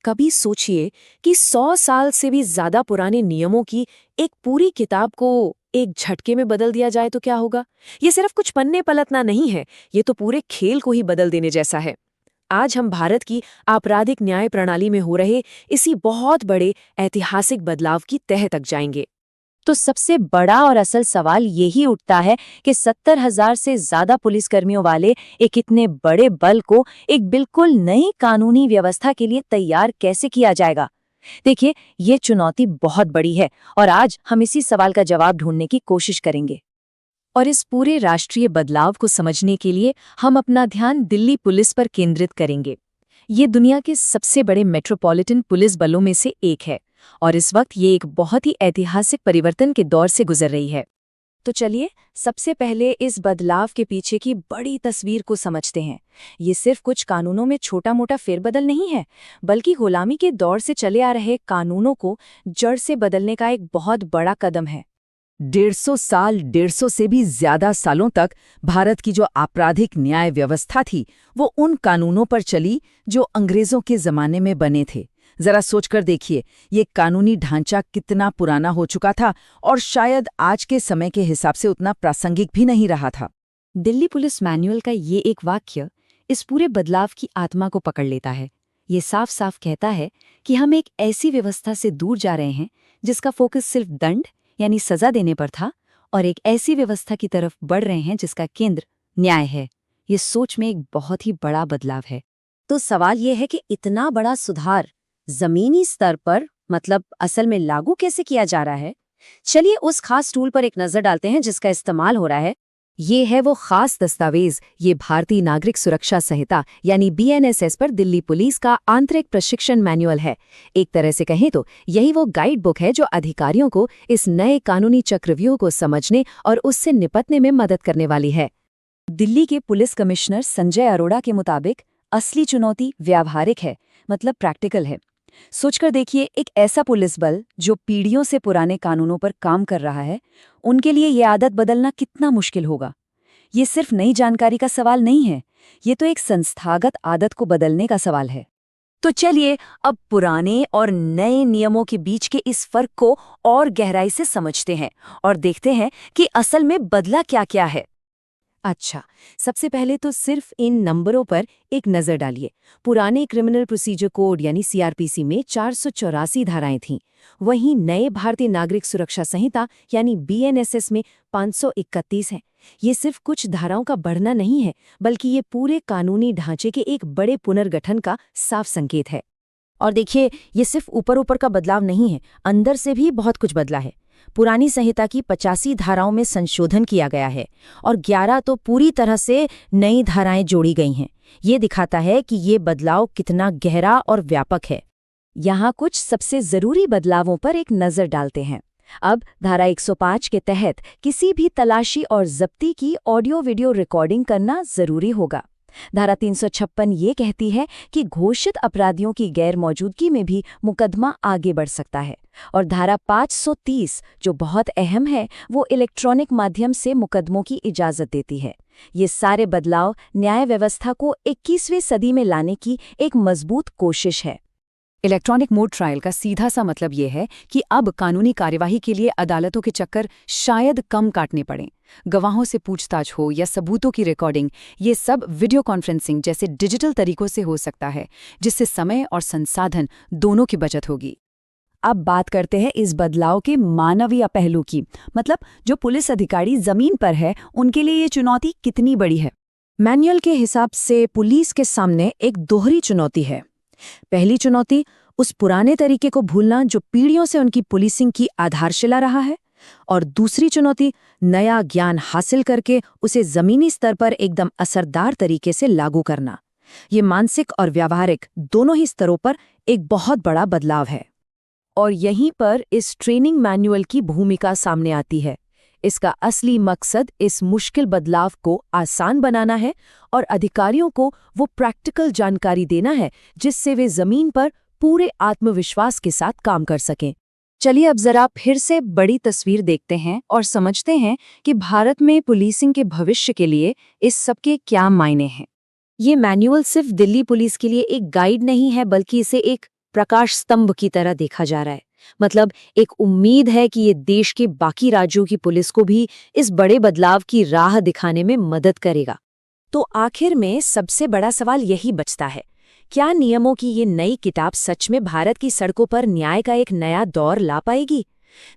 कभी सोचिए कि 100 साल से भी ज्यादा पुराने नियमों की एक पूरी किताब को एक झटके में बदल दिया जाए तो क्या होगा। ये सिर्फ कुछ पन्ने पलटना नहीं है, ये तो पूरे खेल को ही बदल देने जैसा है। आज हम भारत की आपराधिक न्याय प्रणाली में हो रहे इसी बहुत बड़े ऐतिहासिक बदलाव की तह तक जाएंगे। तो सबसे बड़ा और असल सवाल यही उठता है कि 70,000 से ज्यादा पुलिसकर्मियों वाले एक इतने बड़े बल को एक बिल्कुल नई कानूनी व्यवस्था के लिए तैयार कैसे किया जाएगा। देखिए, ये चुनौती बहुत बड़ी है और आज हम इसी सवाल का जवाब ढूंढने की कोशिश करेंगे। और इस पूरे राष्ट्रीय बदलाव को समझने के लिए हम अपना ध्यान दिल्ली पुलिस पर केंद्रित करेंगे। ये दुनिया के सबसे बड़े मेट्रोपॉलिटन पुलिस बलों में से एक है और इस वक्त ये एक बहुत ही ऐतिहासिक परिवर्तन के दौर से गुजर रही है। तो चलिए सबसे पहले इस बदलाव के पीछे की बड़ी तस्वीर को समझते हैं। ये सिर्फ कुछ कानूनों में छोटा-मोटा फेरबदल नहीं है, बल्कि गुलामी के दौर से चले आ रहे कानूनों को जड़ से बदलने का एक बहुत बड़ा कदम है। 150 साल, 150 से भी ज्यादा सालों तक भारत की जो आपराधिक न्याय व्यवस्था थी, वो उन कानूनों पर चली जो अंग्रेजों के जमाने में बने थे। जरा सोचकर देखिए, ये कानूनी ढांचा कितना पुराना हो चुका था और शायद आज के समय के हिसाब से उतना प्रासंगिक भी नहीं रहा था। दिल्ली पुलिस मैनुअल का ये एक वाक्य इस पूरे बदलाव की आत्मा को पकड़ लेता है। ये साफ साफ कहता है कि हम एक ऐसी व्यवस्था से दूर जा रहे हैं जिसका फोकस सिर्फ दंड यानी सजा देने पर था और एक ऐसी व्यवस्था की तरफ बढ़ रहे हैं जिसका केंद्र न्याय है। ये सोच में एक बहुत ही बड़ा बदलाव है। तो सवाल ये है कि इतना बड़ा सुधार जमीनी स्तर पर मतलब असल में लागू कैसे किया जा रहा है। चलिए उस खास टूल पर एक नजर डालते हैं जिसका इस्तेमाल हो रहा है। ये है वो खास दस्तावेज, ये भारतीय नागरिक सुरक्षा संहिता यानी BNSS पर दिल्ली पुलिस का आंतरिक प्रशिक्षण मैनुअल है। एक तरह से कहें तो यही वो गाइड बुक है जो अधिकारियों को इस नए कानूनी चक्रव्यूह को समझने और उससे निपटने में मदद करने वाली है। दिल्ली के पुलिस कमिश्नर संजय अरोड़ा के मुताबिक असली चुनौती व्यावहारिक है, मतलब प्रैक्टिकल है। सोचकर देखिए, एक ऐसा पुलिस बल जो पीढ़ियों से पुराने कानूनों पर काम कर रहा है, उनके लिए ये आदत बदलना कितना मुश्किल होगा। ये सिर्फ नई जानकारी का सवाल नहीं है, ये तो एक संस्थागत आदत को बदलने का सवाल है। तो चलिए अब पुराने और नए नियमों के बीच के इस फर्क को और गहराई से समझते हैं और देखते हैं कि असल में बदला क्या-क्या है। अच्छा, सबसे पहले तो सिर्फ इन नंबरों पर एक नज़र डालिए। पुराने क्रिमिनल प्रोसीजर कोड यानी CRPC में 484 धाराएं थीं। वहीं नए भारतीय नागरिक सुरक्षा संहिता यानी BNSS में 531 हैं। ये सिर्फ कुछ धाराओं का बढ़ना नहीं है, बल्कि ये पूरे कानूनी ढांचे के एक बड़े पुनर्गठन का साफ संकेत है। और देखिए, ये सिर्फ ऊपर का बदलाव नहीं है, अंदर से भी बहुत कुछ बदला है। पुरानी संहिता की 85 धाराओं में संशोधन किया गया है और 11 तो पूरी तरह से नई धाराएं जोड़ी गई हैं। ये दिखाता है कि ये बदलाव कितना गहरा और व्यापक है। यहाँ कुछ सबसे जरूरी बदलावों पर एक नजर डालते हैं। अब धारा 105 के तहत किसी भी तलाशी और जब्ती की ऑडियो वीडियो रिकॉर्डिंग करना जरूरी होगा। धारा 356 ये कहती है कि घोषित अपराधियों की गैर मौजूदगी में भी मुकदमा आगे बढ़ सकता है। और धारा 530 जो बहुत अहम है, वो इलेक्ट्रॉनिक माध्यम से मुकदमों की इजाजत देती है। ये सारे बदलाव न्याय व्यवस्था को 21वीं सदी में लाने की एक मजबूत कोशिश है। इलेक्ट्रॉनिक मोड ट्रायल का सीधा सा मतलब ये है कि अब कानूनी कार्यवाही के लिए अदालतों के चक्कर शायद कम काटने पड़ें। गवाहों से पूछताछ हो या सबूतों की रिकॉर्डिंग, ये सब वीडियो कॉन्फ्रेंसिंग जैसे डिजिटल तरीकों से हो सकता है, जिससे समय और संसाधन दोनों की बचत होगी। अब बात करते हैं इस बदलाव के मानवीय पहलू की, मतलब जो पुलिस अधिकारी जमीन पर है उनके लिए ये चुनौती कितनी बड़ी है। मैनुअल के हिसाब से पुलिस के सामने एक दोहरी चुनौती है। पहली चुनौती उस पुराने तरीके को भूलना जो पीढ़ियों से उनकी पुलिसिंग की आधारशिला रहा है, और दूसरी चुनौती नया ज्ञान हासिल करके उसे जमीनी स्तर पर एकदम असरदार तरीके से लागू करना। ये मानसिक और व्यावहारिक दोनों ही स्तरों पर एक बहुत बड़ा बदलाव है। और यहीं पर इस ट्रेनिंग मैनुअल की भूमिका सामने आती है। इसका असली मकसद इस मुश्किल बदलाव को आसान बनाना है और अधिकारियों को वो प्रैक्टिकल जानकारी देना है जिससे वे जमीन पर पूरे आत्मविश्वास के साथ काम कर सकें। चलिए अब जरा फिर से बड़ी तस्वीर देखते हैं और समझते हैं कि भारत में पुलिसिंग के भविष्य के लिए इस सब के क्या मायने हैं। ये मैनुअल सिर्फ दिल्ली पुलिस के लिए एक गाइड नहीं है, बल्कि इसे एक प्रकाश स्तंभ की तरह देखा जा रहा है। मतलब एक उम्मीद है कि ये देश के बाकी राज्यों की पुलिस को भी इस बड़े बदलाव की राह दिखाने में मदद करेगा। तो आखिर में सबसे बड़ा सवाल यही बचता है, क्या नियमों की ये नई किताब सच में भारत की सड़कों पर न्याय का एक नया दौर ला पाएगी?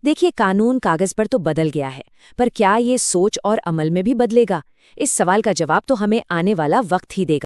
देखिए, कानून कागज पर तो बदल गया है, पर क्या ये सोच और अमल में भी बदलेगा? इस सवाल का जवाब तो हमें आने वाला वक्त ही देगा।